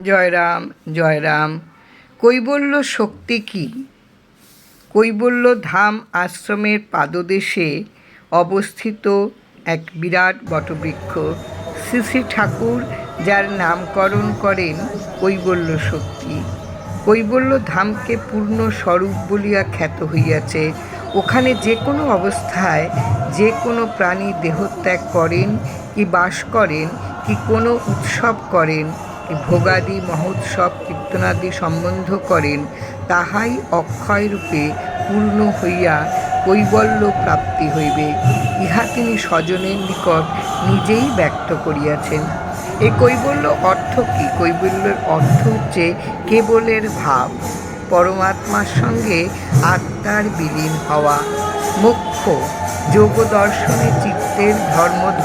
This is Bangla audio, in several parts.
জয়রাম জয়রাম। কৈবল্য শক্তি কি? কৈবল্য ধাম আশ্রমের পাদদেশে অবস্থিত এক বিরাট বটবৃক্ষ। শ্রী শ্রী ঠাকুর যার নামকরণ করেন কৈবল্য শক্তি। কৈবল্য ধামকে পূর্ণ স্বরূপ বলিয়া খ্যাত হইয়াছে। ওখানে যে কোনো অবস্থায় যে কোনো প্রাণী দেহত্যাগ করেন কি বাস করেন কি কোনো উৎসব করেন কি ভোগাদি মহোৎসব কীর্তনাদি সম্বন্ধ করেন, তাহাই অক্ষয়রূপে পূর্ণ হইয়া কৈবল্য প্রাপ্তি হইবে, ইহা তিনি স্বজনের নিকট নিজেই ব্যক্ত করিয়াছেন। এই কৈবল্য অর্থ কি? কৈবল্যের অর্থ হচ্ছে কেবলের ভাব, পরমাত্মার সঙ্গে আত্মার বিলীন হওয়া। মোক্ষ যোগ দর্শনে চিত্তের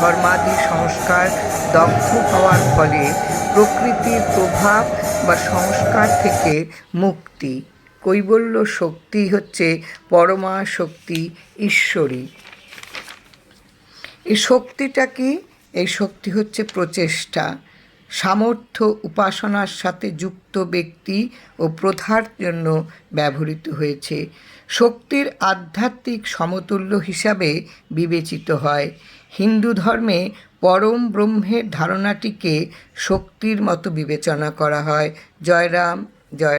ধর্মাদি সংস্কার দগ্ধ হওয়ার ফলে প্রকৃতির প্রভাব বা সংস্কার থেকে মুক্তি। কৈবল্য শক্তি হচ্ছে পরমা শক্তি, ঈশ্বরী। এই শক্তিটা কি? এই শক্তি হচ্ছে প্রচেষ্টা, সামর্থ্য, উপাসনার সাথে যুক্ত ব্যক্তি ও প্রথার জন্য ব্যবহৃত হয়েছে। শক্তির আধ্যাত্মিক সমতুল্য হিসাবে বিবেচিত হয়। হিন্দু ধর্মে পরম ব্রহ্মের ধারণাটিকে শক্তির মতো বিবেচনা করা হয়। জয়রাম জয়।